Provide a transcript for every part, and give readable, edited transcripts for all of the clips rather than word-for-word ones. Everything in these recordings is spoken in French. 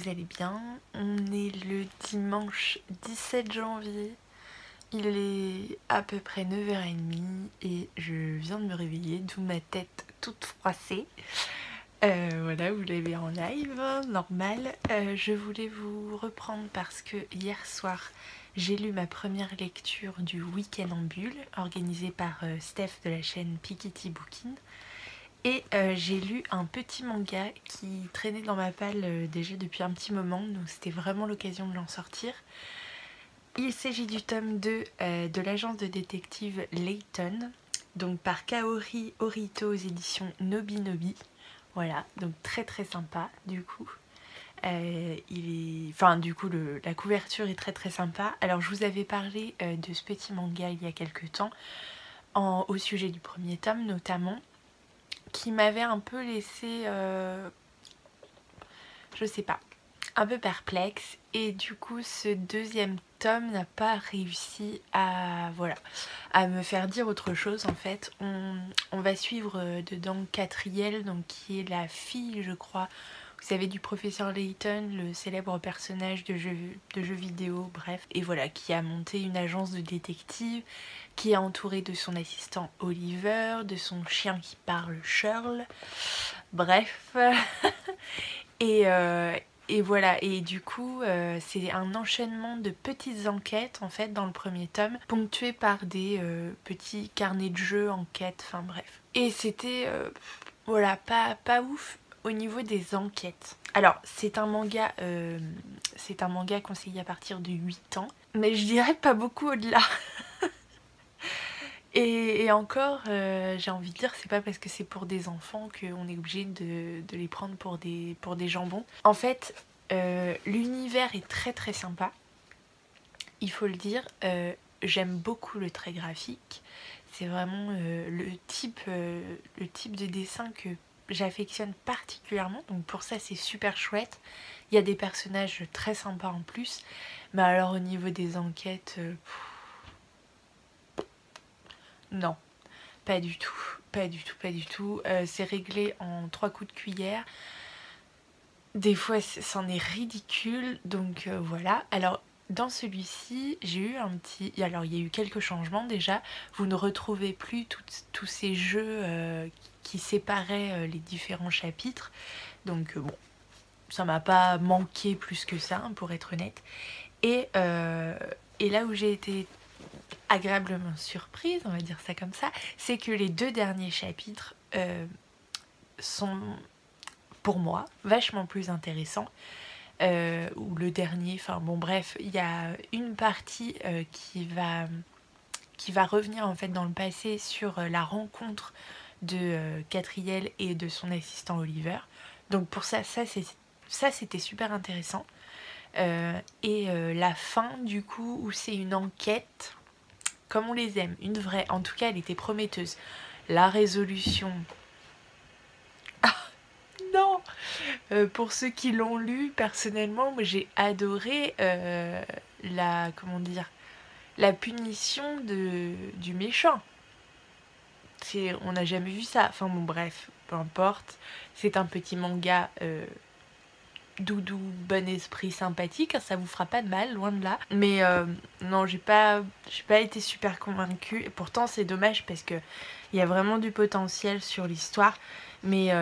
vous allez bien. On est le dimanche 17 janvier. Il est à peu près 9h30 et je viens de me réveiller, d'où ma tête toute froissée. Voilà, vous l'avez en live, normal. Je voulais vous reprendre parce que hier soir, j'ai lu ma première lecture du Week-end en bulle, organisée par Steph de la chaîne Piketty Bookin. Et j'ai lu un petit manga qui traînait dans ma palle déjà depuis un petit moment, donc c'était vraiment l'occasion de l'en sortir. Il s'agit du tome 2 de l'agence de détective Layton, donc par Kaori Orito aux éditions Nobi Nobi. Voilà, donc très très sympa du coup. La couverture est très très sympa. Alors je vous avais parlé de ce petit manga il y a quelques temps, au sujet du premier tome notamment, qui m'avait un peu laissé, je sais pas, un peu perplexe. Et du coup, ce deuxième tome n'a pas réussi à me faire dire autre chose en fait. On va suivre dedans Catriel, donc qui est la fille, je crois, vous savez, du professeur Layton, le célèbre personnage de jeux vidéo, bref. Et voilà, qui a monté une agence de détective, qui est entourée de son assistant Oliver, de son chien qui parle Shirl, bref. Et voilà, et du coup, c'est un enchaînement de petites enquêtes en fait dans le premier tome, ponctué par des petits carnets de jeu, enquêtes, enfin bref. Et c'était, voilà, pas ouf au niveau des enquêtes. Alors, c'est un manga conseillé à partir de 8 ans, mais je dirais pas beaucoup au-delà. Et encore, j'ai envie de dire, c'est pas parce que c'est pour des enfants qu'on est obligé de les prendre pour des jambons. En fait, l'univers est très très sympa, il faut le dire. J'aime beaucoup le trait graphique. C'est vraiment le type de dessin que j'affectionne particulièrement. Donc pour ça, c'est super chouette. Il y a des personnages très sympas en plus. Mais alors au niveau des enquêtes... non, pas du tout, pas du tout, pas du tout. C'est réglé en 3 coups de cuillère. Des fois, c'en est ridicule, donc voilà. Alors, dans celui-ci, j'ai eu un petit... Alors, il y a eu quelques changements déjà. Vous ne retrouvez plus tous ces jeux qui séparaient les différents chapitres. Donc, bon, ça m'a pas manqué plus que ça, hein, pour être honnête. Et là où j'ai été agréablement surprise, on va dire ça comme ça, c'est que les 2 derniers chapitres sont, pour moi, vachement plus intéressants. Ou le dernier, enfin bon bref, il y a une partie qui va revenir en fait dans le passé sur la rencontre de Catriel et de son assistant Oliver. Donc pour ça c'était super intéressant. La fin du coup où c'est une enquête comme on les aime, une vraie, en tout cas elle était prometteuse. La résolution... Ah non, pour ceux qui l'ont lu, personnellement, moi j'ai adoré la punition du méchant. On n'a jamais vu ça. Enfin bon bref, peu importe. C'est un petit manga doudou, bon esprit, sympathique, ça vous fera pas de mal, loin de là. Mais non, j'ai pas été super convaincue. Et pourtant c'est dommage parce que il y a vraiment du potentiel sur l'histoire. Mais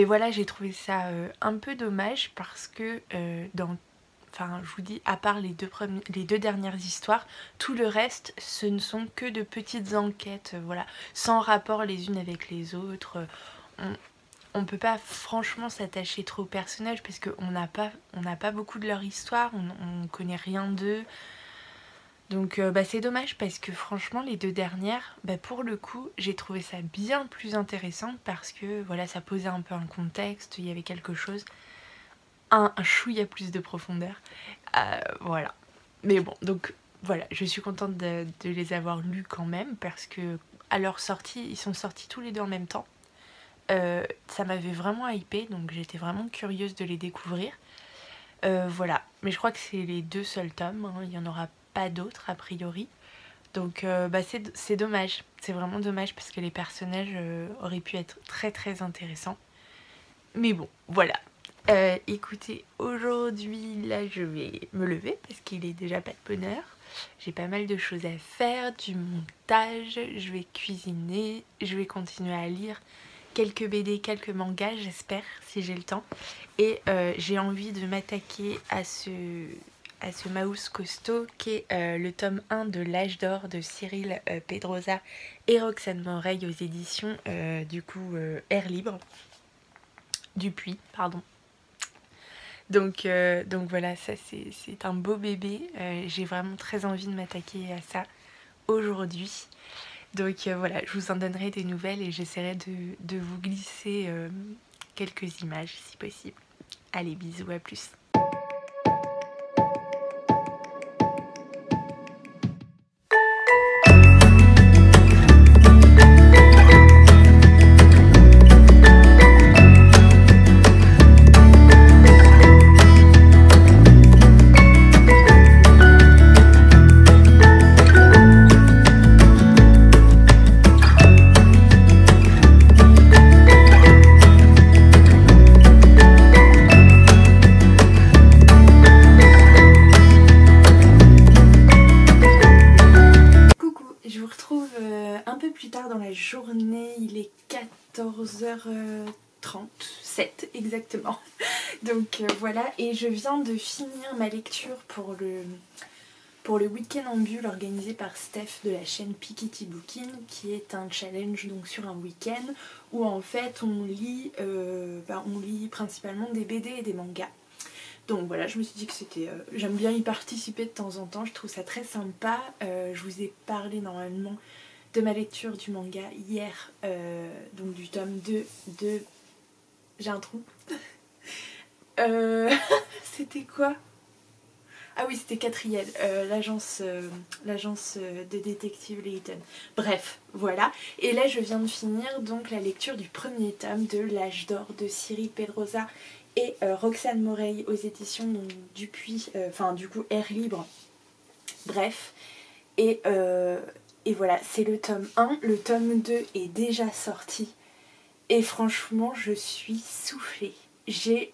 voilà, j'ai trouvé ça un peu dommage parce que enfin, je vous dis, à part les 2 dernières histoires, tout le reste, ce ne sont que de petites enquêtes, voilà, sans rapport les unes avec les autres. On peut pas franchement s'attacher trop aux personnages parce qu'on n'a pas beaucoup de leur histoire, on connaît rien d'eux. Donc c'est dommage parce que franchement les 2 dernières, pour le coup j'ai trouvé ça bien plus intéressant parce que voilà, ça posait un peu un contexte, il y avait quelque chose, un chouïa plus de profondeur, voilà. Mais bon, donc voilà, je suis contente de les avoir lus quand même parce que à leur sortie, ils sont sortis tous les 2 en même temps. Ça m'avait vraiment hypée, donc j'étais vraiment curieuse de les découvrir. Voilà, mais je crois que c'est les 2 seuls tomes, hein. Il n'y en aura pas d'autres a priori. Donc c'est dommage, c'est vraiment dommage parce que les personnages auraient pu être très très intéressants. Mais bon, voilà, Écoutez, aujourd'hui, là, je vais me lever parce qu'il est déjà pas de bonne heure. J'ai pas mal de choses à faire, du montage, je vais cuisiner, je vais continuer à lire quelques BD, quelques mangas, j'espère, si j'ai le temps. Et j'ai envie de m'attaquer à ce mouse costaud qui est le tome 1 de L'Âge d'Or de Cyril Pedrosa et Roxane Moreille aux éditions Air Libre. Dupuis, pardon. Donc voilà, ça c'est un beau bébé. J'ai vraiment très envie de m'attaquer à ça aujourd'hui. Donc voilà, je vous en donnerai des nouvelles et j'essaierai de vous glisser quelques images si possible. Allez, bisous, à plus. Un peu plus tard dans la journée, il est 14h37 exactement. Donc voilà, et je viens de finir ma lecture pour le week-end en bulle organisé par Steph de la chaîne Piketty Booking, qui est un challenge donc sur un week-end où en fait on lit principalement des BD et des mangas. Donc voilà, je me suis dit que c'était... j'aime bien y participer de temps en temps, je trouve ça très sympa. Je vous ai parlé normalement de ma lecture du manga hier, donc du tome 2 de... J'ai un trou. C'était quoi? Ah oui, c'était Quatrième, l'agence de détective Layton. Bref, voilà. Et là, je viens de finir donc la lecture du premier tome de L'Âge d'Or de Cyril Pedrosa et Roxane Moreille aux éditions donc, Dupuis, Air Libre. Bref. Et voilà, c'est le tome 1. Le tome 2 est déjà sorti. Et franchement, je suis soufflée. Je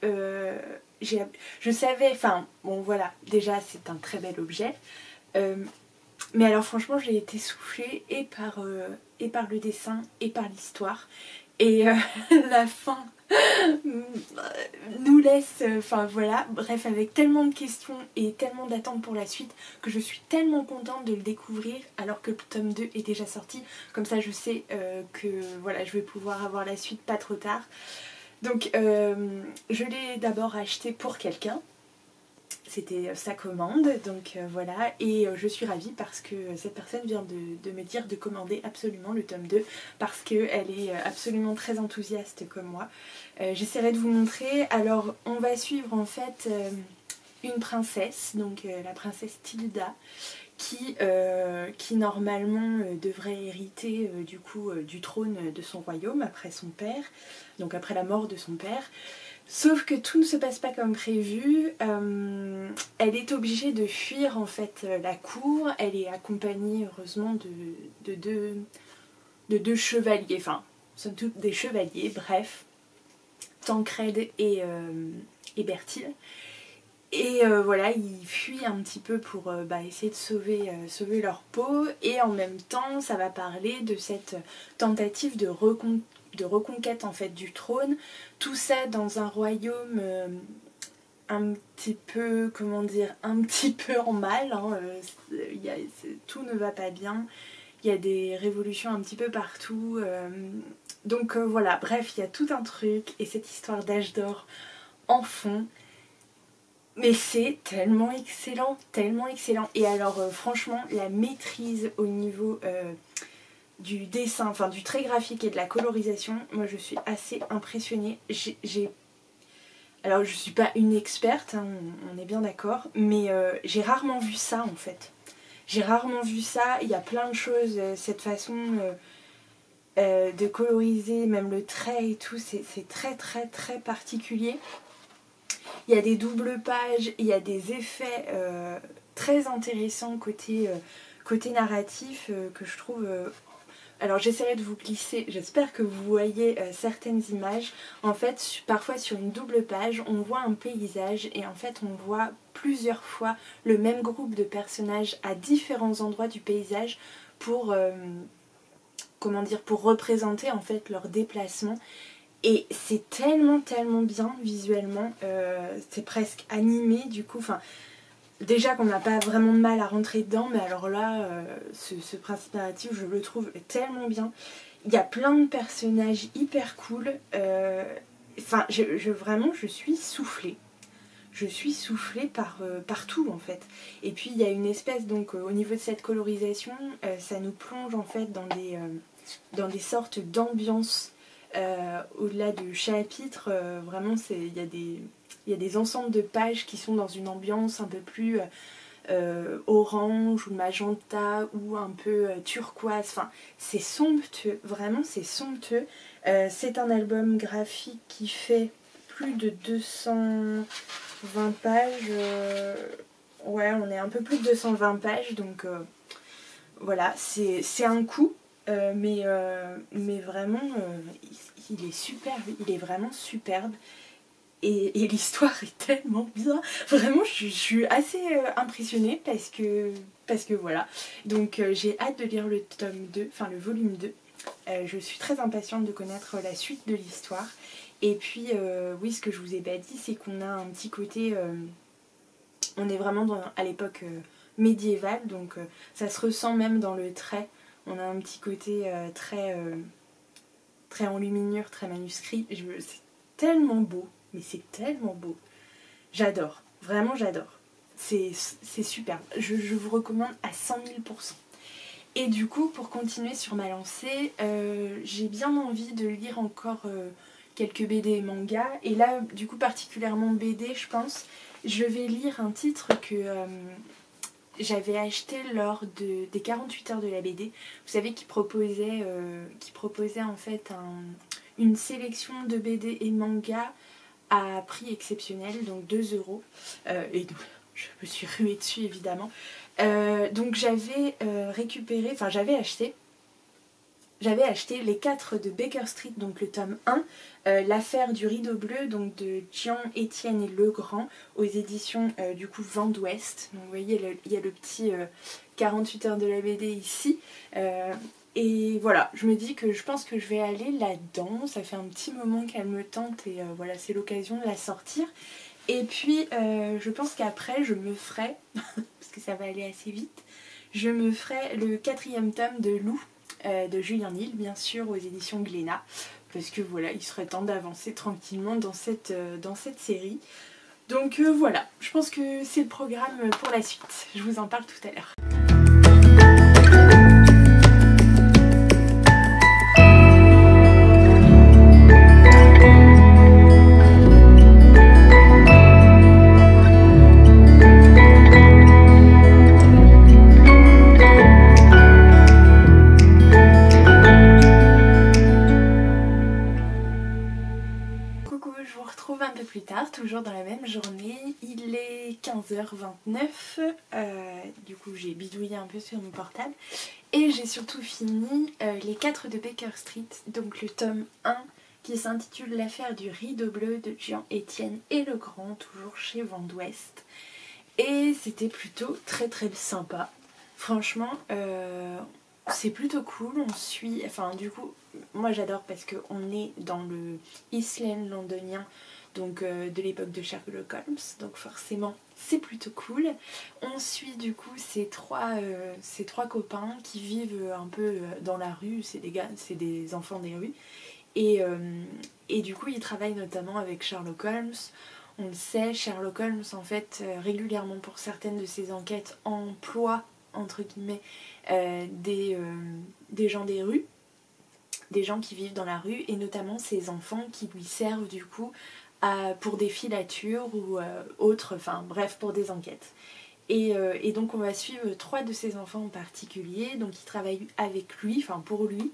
savais, enfin, bon voilà, déjà c'est un très bel objet. Mais alors franchement, j'ai été soufflée et par le dessin et par l'histoire. Et la fin nous laisse, enfin voilà, bref, avec tellement de questions et tellement d'attentes pour la suite que je suis tellement contente de le découvrir alors que le tome 2 est déjà sorti. Comme ça je sais que voilà, je vais pouvoir avoir la suite pas trop tard. Donc je l'ai d'abord acheté pour quelqu'un. C'était sa commande, donc voilà, et je suis ravie parce que cette personne vient de me dire de commander absolument le tome 2 parce qu'elle est absolument très enthousiaste comme moi. J'essaierai de vous montrer. Alors on va suivre en fait une princesse, donc la princesse Tilda, qui normalement devrait hériter du trône de son royaume après son père, donc après la mort de son père. Sauf que tout ne se passe pas comme prévu, elle est obligée de fuir en fait la cour, elle est accompagnée heureusement de deux chevaliers, enfin, somme toute des chevaliers, bref, Tancred et Berthilde. Et voilà, ils fuient un petit peu pour essayer de sauver leur peau, et en même temps ça va parler de cette tentative de reconquête en fait du trône, tout ça dans un royaume un petit peu, comment dire, un petit peu en mal, hein, tout ne va pas bien, il y a des révolutions un petit peu partout, donc voilà, bref, il y a tout un truc, et cette histoire d'âge d'or en fond. Mais c'est tellement excellent, tellement excellent. Et alors franchement, la maîtrise au niveau du dessin, enfin du trait graphique et de la colorisation, moi je suis assez impressionnée. Alors je suis pas une experte, hein, on est bien d'accord, mais j'ai rarement vu ça en fait. J'ai rarement vu ça, il y a plein de choses, cette façon de coloriser, même le trait et tout, c'est très très très particulier. Il y a des doubles pages, il y a des effets très intéressants côté narratif que je trouve Alors j'essaierai de vous glisser, j'espère que vous voyez certaines images. En fait, parfois sur une double page, on voit un paysage et en fait on voit plusieurs fois le même groupe de personnages à différents endroits du paysage pour, comment dire, pour représenter en fait leur déplacement. Et c'est tellement bien visuellement, c'est presque animé du coup, enfin... Déjà qu'on n'a pas vraiment de mal à rentrer dedans, mais alors là, ce principe narratif, je le trouve tellement bien. Il y a plein de personnages hyper cool. Enfin, vraiment, je suis soufflée. Je suis soufflée par tout en fait. Et puis il y a une espèce, donc au niveau de cette colorisation, ça nous plonge en fait dans des sortes d'ambiances au-delà de chapitres. Vraiment, il y a des ensembles de pages qui sont dans une ambiance un peu plus orange ou magenta ou un peu turquoise. Enfin, c'est somptueux, vraiment c'est somptueux. C'est un album graphique qui fait plus de 220 pages. Ouais, on est un peu plus de 220 pages, donc voilà, c'est un coup. Mais vraiment, il est superbe, il est vraiment superbe. Et l'histoire est tellement bien. Vraiment, je suis assez impressionnée parce que voilà. Donc j'ai hâte de lire le tome 2, enfin le volume 2. Je suis très impatiente de connaître la suite de l'histoire. Et puis, oui, ce que je vous ai pas dit, c'est qu'on a un petit côté... on est vraiment à l'époque médiévale, donc ça se ressent même dans le trait. On a un petit côté très enluminure, très manuscrit. C'est tellement beau. Mais c'est tellement beau. J'adore. Vraiment, j'adore. C'est superbe. Je vous recommande à 100 000%. Et du coup, pour continuer sur ma lancée, j'ai bien envie de lire encore quelques BD et mangas. Et là, du coup, particulièrement BD, je pense, je vais lire un titre que j'avais acheté lors des 48 heures de la BD. Vous savez, qui proposait en fait une sélection de BD et mangas à prix exceptionnel, donc 2 €. Et donc, je me suis ruée dessus évidemment. Donc j'avais récupéré, enfin j'avais acheté les 4 de Baker Street, donc le tome 1, l'affaire du rideau bleu, donc de Jean, Étienne et Legrand, aux éditions du coup Vent d'Ouest. Donc vous voyez, il y a le petit 48 heures de la BD ici. Et voilà, je me dis que je pense que je vais aller là-dedans. Ça fait un petit moment qu'elle me tente et voilà, c'est l'occasion de la sortir. Et puis je pense qu'après je me ferai, parce que ça va aller assez vite, je me ferai le 4e tome de Lou, de Julien Nil, bien sûr, aux éditions Glénat. Parce que voilà, il serait temps d'avancer tranquillement dans cette série. Donc voilà, je pense que c'est le programme pour la suite. Je vous en parle tout à l'heure. Un peu plus tard, toujours dans la même journée, il est 15h29, du coup j'ai bidouillé un peu sur mon portable et j'ai surtout fini les 4 de Baker Street, donc le tome 1 qui s'intitule L'affaire du rideau bleu de Jean, Étienne et Legrand, toujours chez Vent d'Ouest. Et c'était plutôt très sympa, franchement c'est plutôt cool. On suit, enfin du coup moi j'adore parce qu'on est dans le East End londonien, donc de l'époque de Sherlock Holmes, donc forcément c'est plutôt cool. On suit du coup ces trois copains qui vivent un peu dans la rue, c'est des enfants des rues, et du coup ils travaillent notamment avec Sherlock Holmes. On le sait, Sherlock Holmes en fait régulièrement pour certaines de ses enquêtes emploie entre guillemets des gens des rues, des gens qui vivent dans la rue, et notamment ces enfants qui lui servent du coup pour des filatures ou autres, enfin bref, pour des enquêtes. Et donc on va suivre 3 de ces enfants en particulier, donc qui travaillent avec lui, enfin pour lui,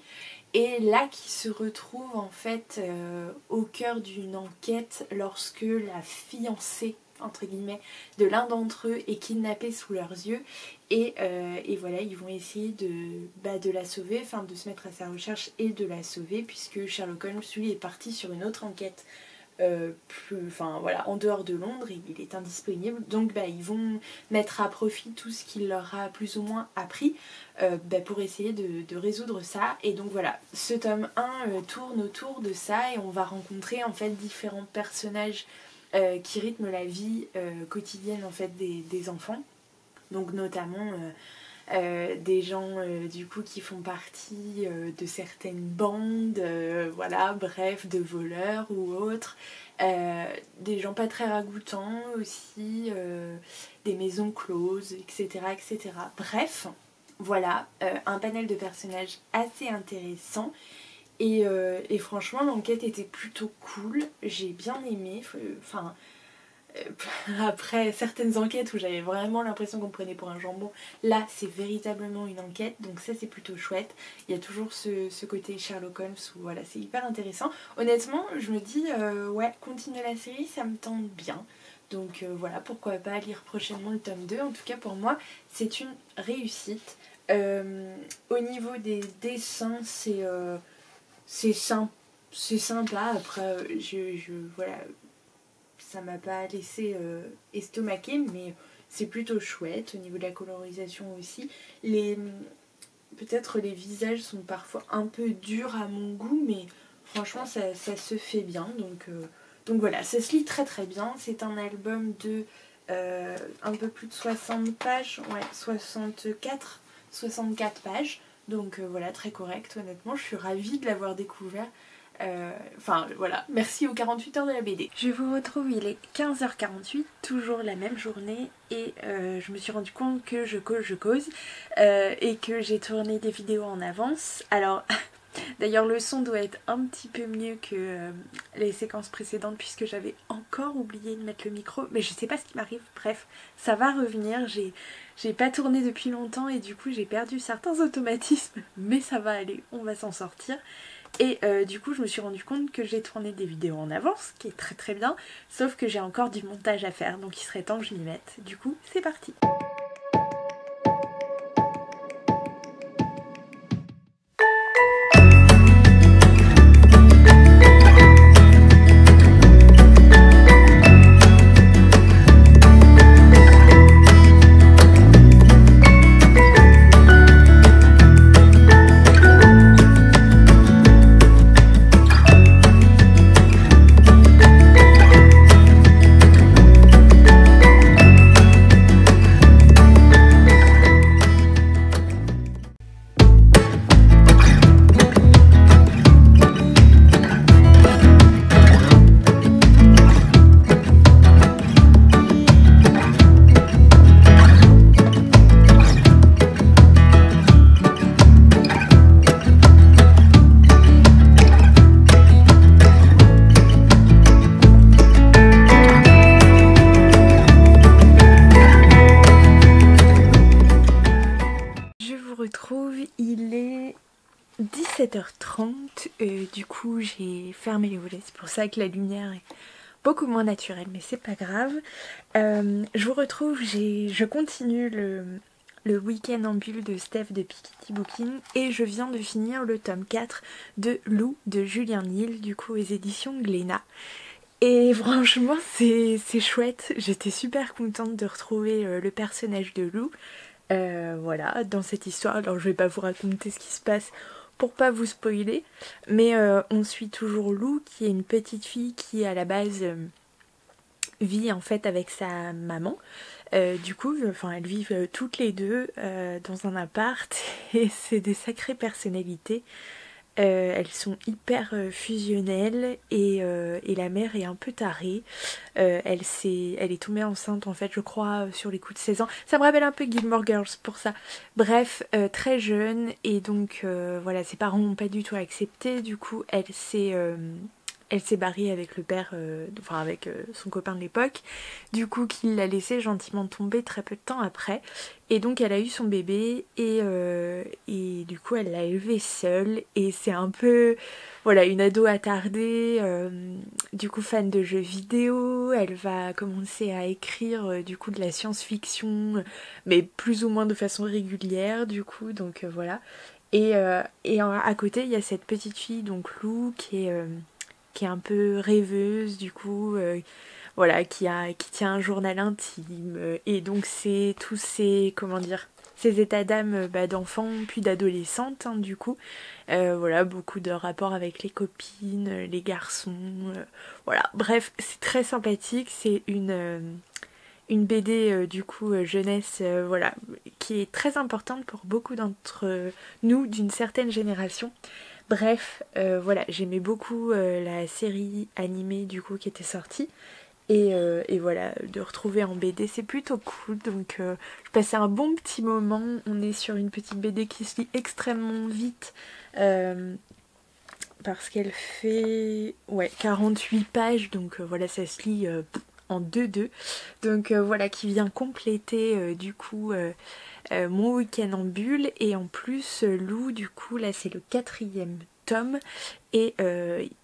et là qui se retrouvent en fait au cœur d'une enquête lorsque la fiancée entre guillemets, de l'un d'entre eux est kidnappé sous leurs yeux et voilà, ils vont essayer de la sauver, enfin de se mettre à sa recherche et de la sauver puisque Sherlock Holmes lui est parti sur une autre enquête en dehors de Londres, il est indisponible, donc ils vont mettre à profit tout ce qu'il leur a plus ou moins appris pour essayer de résoudre ça. Et donc voilà, ce tome 1 tourne autour de ça et on va rencontrer en fait différents personnages qui rythment la vie quotidienne en fait des enfants, donc notamment des gens du coup qui font partie de certaines bandes, voilà, bref, de voleurs ou autres, des gens pas très ragoûtants aussi, des maisons closes, etc. etc. Bref, voilà, un panel de personnages assez intéressant. Et franchement l'enquête était plutôt cool, j'ai bien aimé, après certaines enquêtes où j'avais vraiment l'impression qu'on me prenait pour un jambon, là c'est véritablement une enquête, donc ça c'est plutôt chouette. Il y a toujours ce côté Sherlock Holmes où voilà, c'est hyper intéressant. Honnêtement je me dis ouais, continuer la série ça me tente bien, donc voilà, pourquoi pas lire prochainement le tome 2. En tout cas pour moi c'est une réussite. Au niveau des dessins c'est sympa, après voilà, ça m'a pas laissé estomaquer, mais c'est plutôt chouette. Au niveau de la colorisation aussi, peut-être les visages sont parfois un peu durs à mon goût, mais franchement ça se fait bien, donc voilà, ça se lit très très bien. C'est un album de un peu plus de 60 pages, ouais, 64 pages, donc voilà, très correct. Honnêtement je suis ravie de l'avoir découvert. Voilà, merci aux 48 heures de la BD. Je vous retrouve, il est 15h48, toujours la même journée, et je me suis rendu compte que je cause, et que j'ai tourné des vidéos en avance. Alors d'ailleurs le son doit être un petit peu mieux que les séquences précédentes puisque j'avais encore oublié de mettre le micro, mais je sais pas ce qui m'arrive. Bref, ça va revenir, j'ai pas tourné depuis longtemps et du coup j'ai perdu certains automatismes, mais ça va aller, on va s'en sortir. Et du coup je me suis rendu compte que j'ai tourné des vidéos en avance, ce qui est très très bien, sauf que j'ai encore du montage à faire, donc il serait temps que je m'y mette. Du coup c'est parti. Il est 17h30, du coup j'ai fermé les volets, c'est pour ça que la lumière est beaucoup moins naturelle, mais c'est pas grave. Je vous retrouve, je continue le week-end en bulle de Steph de Piketty Booking et je viens de finir le tome 4 de Lou de Julien Nil, du coup aux éditions Glénat. Et franchement c'est chouette, j'étais super contente de retrouver le personnage de Lou. Voilà, dans cette histoire, alors je vais pas vous raconter ce qui se passe pour pas vous spoiler, mais on suit toujours Lou qui est une petite fille qui à la base vit en fait avec sa maman. Du coup, elles vivent toutes les deux dans un appart et c'est des sacrées personnalités. Elles sont hyper fusionnelles et la mère est un peu tarée. Elle est tombée enceinte en fait je crois sur les coups de 16 ans. Ça me rappelle un peu Gilmore Girls pour ça. Bref, très jeune et donc voilà, ses parents n'ont pas du tout accepté. Du coup elle s'est elle s'est barrée avec le père, enfin avec son copain de l'époque, du coup qu'il l'a laissé gentiment tomber très peu de temps après. Et donc elle a eu son bébé et du coup elle l'a élevé seule. Et c'est un peu, voilà, une ado attardée, du coup fan de jeux vidéo. Elle va commencer à écrire du coup de la science-fiction, mais plus ou moins de façon régulière du coup, donc voilà. Et à côté il y a cette petite fille, donc Lou, qui est un peu rêveuse du coup, voilà, qui tient un journal intime, et donc c'est tous ces, comment dire, ces états d'âme, d'enfant puis d'adolescente, hein, du coup. Voilà, beaucoup de rapports avec les copines, les garçons, voilà, bref, c'est très sympathique. C'est une BD du coup jeunesse, voilà, qui est très importante pour beaucoup d'entre nous d'une certaine génération. Bref, voilà, j'aimais beaucoup la série animée du coup qui était sortie. Et voilà, de retrouver en BD, c'est plutôt cool. Donc je passais un bon petit moment. On est sur une petite BD qui se lit extrêmement vite. Parce qu'elle fait 48 pages. Donc voilà, ça se lit en 2-2. Donc voilà, qui vient compléter du coup mon week-end en bulle. Et en plus, Lou, du coup, là c'est le 4e tome. Et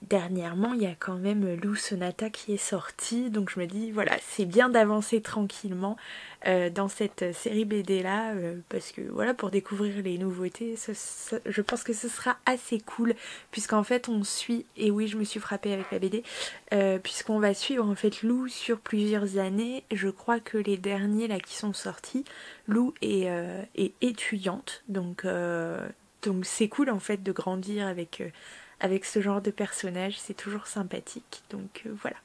dernièrement, il y a quand même Lou Sonata qui est sorti. Donc je me dis, voilà, c'est bien d'avancer tranquillement dans cette série BD là. Parce que voilà, pour découvrir les nouveautés, je pense que ce sera assez cool. Puisqu'en fait, on suit, et oui, je me suis frappée avec la BD, puisqu'on va suivre en fait Lou sur plusieurs années. Je crois que les derniers là qui sont sortis, Lou est étudiante. Donc c'est cool en fait de grandir avec ce genre de personnage, c'est toujours sympathique, donc voilà.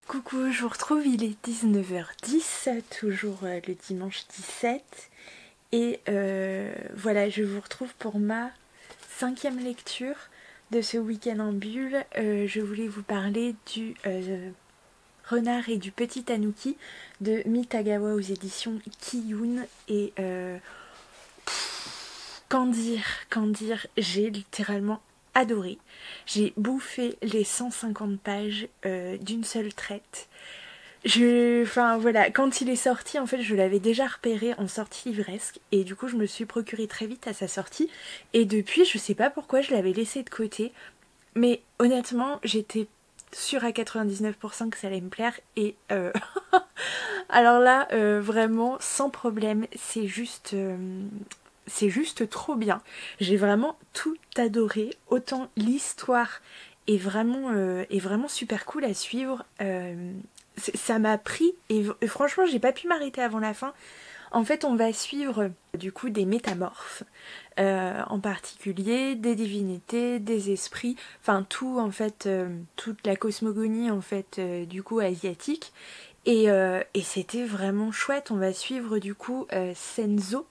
Coucou, je vous retrouve, il est 19h10, toujours le dimanche 17. Et voilà, je vous retrouve pour ma 5e lecture de ce week-end en bulle. Je voulais vous parler du Renard et du Petit Tanuki de Mitagawa aux éditions Kiyun. Et qu'en dire, j'ai littéralement adoré. J'ai bouffé les 150 pages d'une seule traite. Enfin voilà, quand il est sorti, en fait, je l'avais déjà repéré en sortie livresque. Et du coup, je me suis procuré très vite à sa sortie. Et depuis, je sais pas pourquoi je l'avais laissé de côté. Mais honnêtement, j'étais sûre à 99% que ça allait me plaire. Et alors là, vraiment, sans problème, c'est juste trop bien. J'ai vraiment tout adoré. Autant l'histoire est vraiment super cool à suivre. Ça m'a pris et franchement j'ai pas pu m'arrêter avant la fin. En fait on va suivre du coup des métamorphes, en particulier des divinités, des esprits, enfin tout en fait, toute la cosmogonie en fait du coup asiatique. Et c'était vraiment chouette. On va suivre du coup Senzo,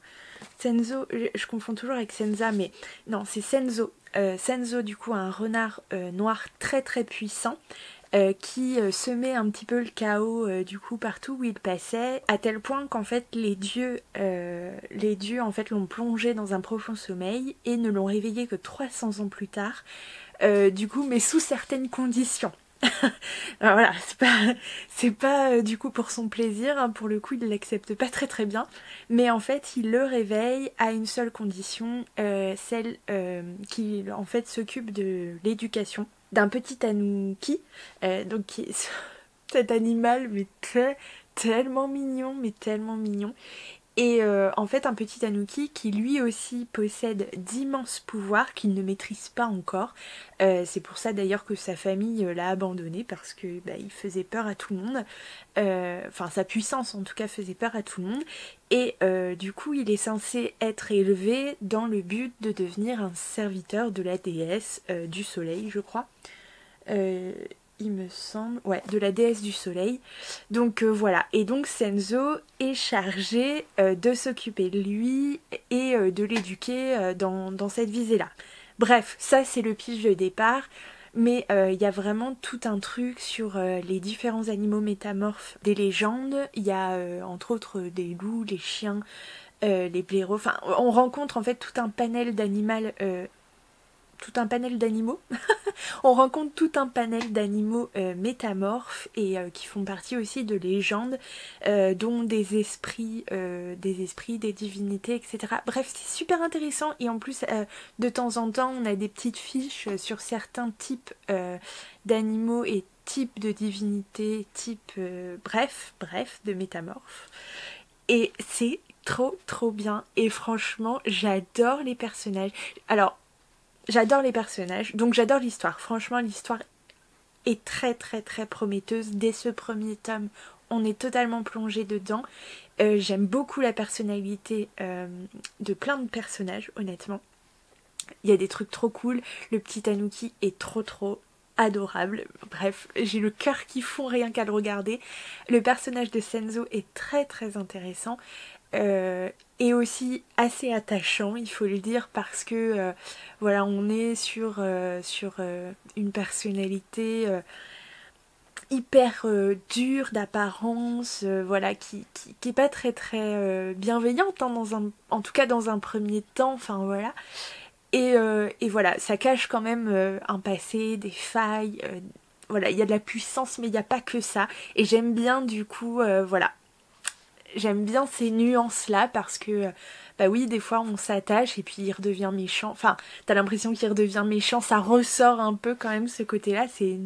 je confonds toujours avec Senza, mais non, c'est Senzo. Senzo, du coup, un renard noir très très puissant qui semait un petit peu le chaos du coup partout où il passait, à tel point qu'en fait les dieux en fait l'ont plongé dans un profond sommeil et ne l'ont réveillé que 300 ans plus tard, du coup, mais sous certaines conditions. Alors voilà, c'est pas du coup pour son plaisir, hein, pour le coup il l'accepte pas très très bien, mais en fait il le réveille à une seule condition, celle qui en fait s'occupe de l'éducation d'un petit tanuki, donc qui est cet animal mais tellement mignon, mais tellement mignon. Et en fait un petit tanuki qui lui aussi possède d'immenses pouvoirs qu'il ne maîtrise pas encore. C'est pour ça d'ailleurs que sa famille l'a abandonné, parce que il faisait peur à tout le monde. Enfin sa puissance en tout cas faisait peur à tout le monde. Et du coup il est censé être élevé dans le but de devenir un serviteur de la déesse du soleil, je crois. il me semble, ouais, de la déesse du soleil. Donc voilà, et donc Senzo est chargé de s'occuper de lui et de l'éduquer dans cette visée-là. Bref, ça c'est le pitch de départ, mais il y a vraiment tout un truc sur les différents animaux métamorphes des légendes. Il y a entre autres des loups, les chiens, les blaireaux, enfin on rencontre en fait tout un panel d'animaux. On rencontre tout un panel d'animaux métamorphes et qui font partie aussi de légendes, dont des esprits, des divinités, etc. Bref, c'est super intéressant et en plus, de temps en temps, on a des petites fiches sur certains types d'animaux et types de divinités, bref, de métamorphes. Et c'est trop bien et franchement, j'adore les personnages. Alors, j'adore les personnages, donc j'adore l'histoire. Franchement, l'histoire est très prometteuse. Dès ce premier tome, on est totalement plongé dedans. J'aime beaucoup la personnalité de plein de personnages, honnêtement. Il y a des trucs trop cool. Le petit Tanuki est trop adorable. Bref, j'ai le cœur qui fond rien qu'à le regarder. Le personnage de Senzo est très intéressant. Et aussi assez attachant, il faut le dire, parce que voilà, on est sur une personnalité hyper dure d'apparence, voilà, qui est pas très bienveillante, hein, en tout cas dans un premier temps, enfin voilà. Et voilà, ça cache quand même un passé, des failles, voilà, il y a de la puissance, mais il n'y a pas que ça. Et j'aime bien du coup, voilà. J'aime bien ces nuances-là parce que, bah oui, des fois on s'attache et puis il redevient méchant. Enfin, t'as l'impression qu'il redevient méchant, ça ressort un peu quand même ce côté-là. C'est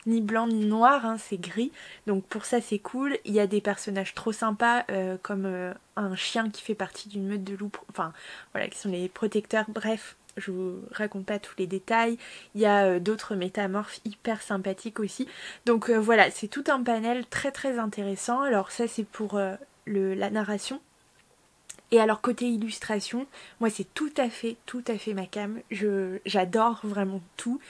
ni blanc ni noir, hein, c'est gris. Donc pour ça c'est cool. Il y a des personnages trop sympas comme un chien qui fait partie d'une meute de loups. Enfin, voilà, qui sont les protecteurs. Bref, je vous raconte pas tous les détails. Il y a d'autres métamorphes hyper sympathiques aussi. Donc voilà, c'est tout un panel très intéressant. Alors ça c'est pour la narration. Et alors côté illustration, moi c'est tout à fait ma cam. J'adore vraiment tout.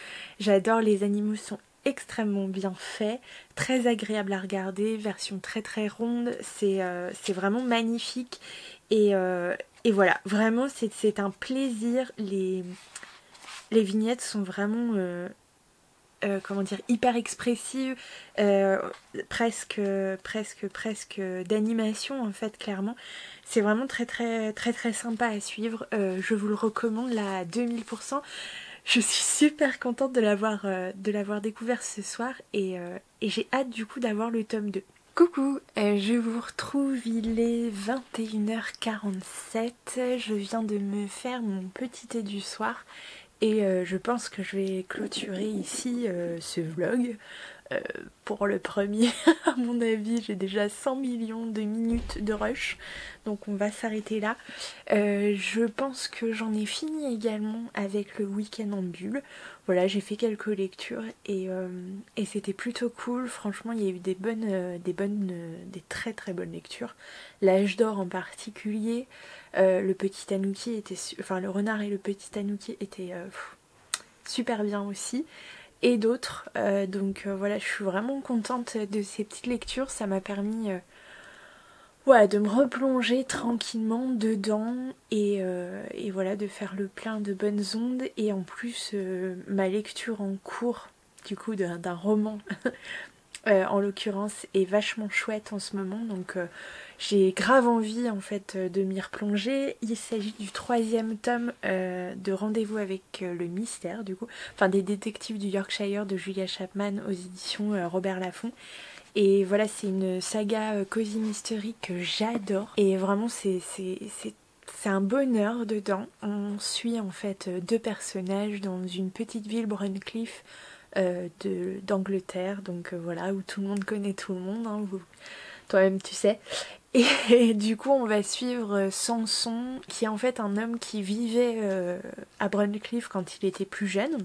J'adore, les animaux sont extrêmement bien faits, très agréable à regarder, version très ronde, c'est vraiment magnifique et voilà, vraiment c'est un plaisir. Les vignettes sont vraiment comment dire, hyper expressive, presque d'animation en fait, clairement. C'est vraiment très sympa à suivre. Je vous le recommande là à 2000%. Je suis super contente de l'avoir découvert ce soir et j'ai hâte du coup d'avoir le tome 2. Coucou, je vous retrouve, il est 21h47, je viens de me faire mon petit thé du soir. Et je pense que je vais clôturer ici ce vlog. Pour le premier, à mon avis, j'ai déjà 100 millions de minutes de rush. Donc on va s'arrêter là. Je pense que j'en ai fini également avec le week-end en bulle. Voilà, j'ai fait quelques lectures et c'était plutôt cool. Franchement, il y a eu des très bonnes lectures. L'âge d'or en particulier. Le petit Tanuki était... Enfin, le renard et le petit Tanuki étaient super bien aussi. Et d'autres. Donc voilà, je suis vraiment contente de ces petites lectures. Ça m'a permis voilà, de me replonger tranquillement dedans et voilà, de faire le plein de bonnes ondes. Et en plus, ma lecture en cours, du coup, d'un roman, en l'occurrence, est vachement chouette en ce moment. Donc j'ai grave envie en fait de m'y replonger. Il s'agit du 3e tome de Rendez-vous avec le mystère, du coup, enfin des détectives du Yorkshire de Julia Chapman aux éditions Robert Laffont. Et voilà, c'est une saga cosy mystery que j'adore. Et vraiment, c'est un bonheur dedans. On suit en fait 2 personnages dans une petite ville, Broncliffe, d'Angleterre. Donc voilà, où tout le monde connaît tout le monde, hein, toi-même tu sais. Et du coup, on va suivre Samson, qui est en fait un homme qui vivait à Broncliffe quand il était plus jeune.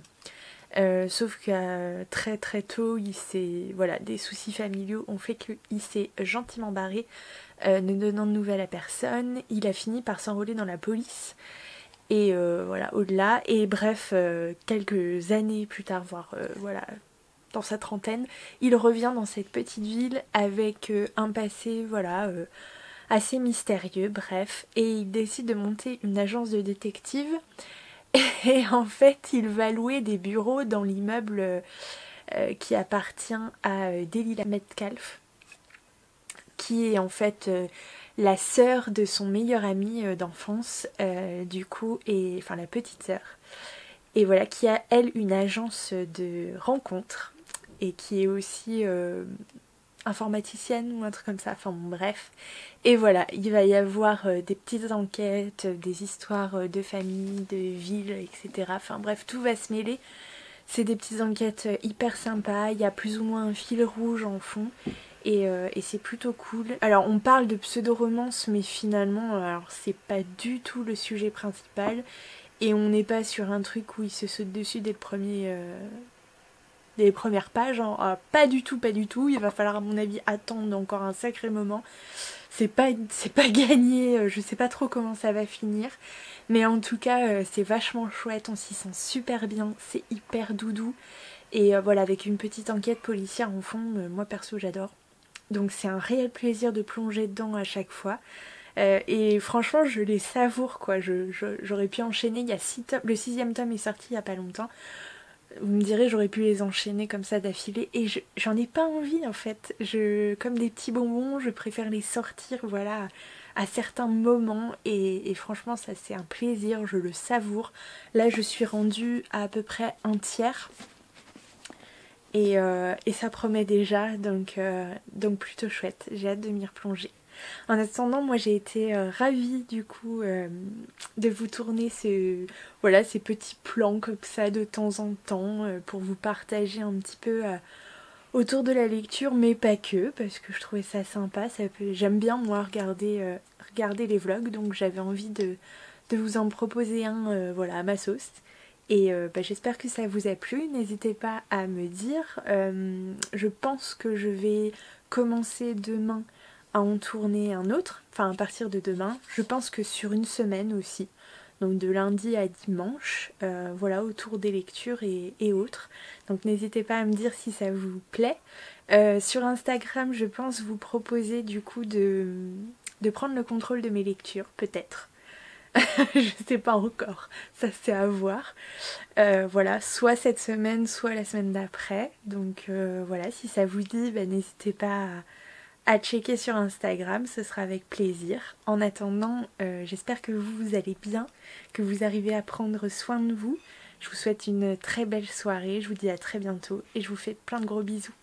Sauf que très tôt, voilà, des soucis familiaux ont fait qu'il s'est gentiment barré, ne donnant de nouvelles à personne. Il a fini par s'enrôler dans la police. Et voilà, au-delà. Et bref, quelques années plus tard, voire voilà, dans sa trentaine. Il revient dans cette petite ville avec un passé, voilà, assez mystérieux, bref. Et il décide de monter une agence de détective. Et en fait, il va louer des bureaux dans l'immeuble qui appartient à Delilah Metcalf, qui est en fait la sœur de son meilleur ami d'enfance, du coup, et enfin la petite sœur. Et voilà, qui a elle une agence de rencontres et qui est aussi informaticienne ou un truc comme ça, enfin bon, bref. Et voilà, il va y avoir des petites enquêtes, des histoires de famille, de ville, etc. Enfin bref, tout va se mêler. C'est des petites enquêtes hyper sympas, il y a plus ou moins un fil rouge en fond. Et c'est plutôt cool. Alors on parle de pseudo-romance, mais finalement, alors c'est pas du tout le sujet principal. Et on n'est pas sur un truc où il se saute dessus dès les premières pages. Hein. Ah, pas du tout, pas du tout. Il va falloir à mon avis attendre encore un sacré moment. C'est pas gagné, je sais pas trop comment ça va finir. Mais en tout cas, c'est vachement chouette, on s'y sent super bien, c'est hyper doudou. Et voilà, avec une petite enquête policière en fond, moi perso j'adore. Donc c'est un réel plaisir de plonger dedans à chaque fois. Et franchement, je les savoure quoi. J'aurais pu enchaîner, il y a 6 tomes, le 6e tome est sorti il y a pas longtemps. Vous me direz, j'aurais pu les enchaîner comme ça d'affilée. Et j'en ai pas envie en fait. Comme des petits bonbons, je préfère les sortir, voilà, à certains moments. Et franchement, ça c'est un plaisir, je le savoure. Là, je suis rendue à peu près un tiers. Et ça promet déjà, donc plutôt chouette. J'ai hâte de m'y replonger. En attendant, moi j'ai été ravie du coup de vous tourner ces petits plans comme ça de temps en temps pour vous partager un petit peu autour de la lecture, mais pas que, parce que je trouvais ça sympa. J'aime bien moi regarder les vlogs, donc j'avais envie de vous en proposer un voilà, à ma sauce. Et j'espère que ça vous a plu, n'hésitez pas à me dire. Je pense que je vais commencer demain à en tourner un autre, enfin à partir de demain. Je pense que sur une semaine aussi, donc de lundi à dimanche, voilà, autour des lectures et autres. Donc n'hésitez pas à me dire si ça vous plaît. Sur Instagram, je pense vous proposer du coup de prendre le contrôle de mes lectures, peut-être. Je sais pas encore, ça c'est à voir. Voilà, soit cette semaine, soit la semaine d'après. Donc voilà, si ça vous dit, n'hésitez pas à checker sur Instagram, ce sera avec plaisir. En attendant, j'espère que vous allez bien, que vous arrivez à prendre soin de vous. Je vous souhaite une très belle soirée, je vous dis à très bientôt et je vous fais plein de gros bisous.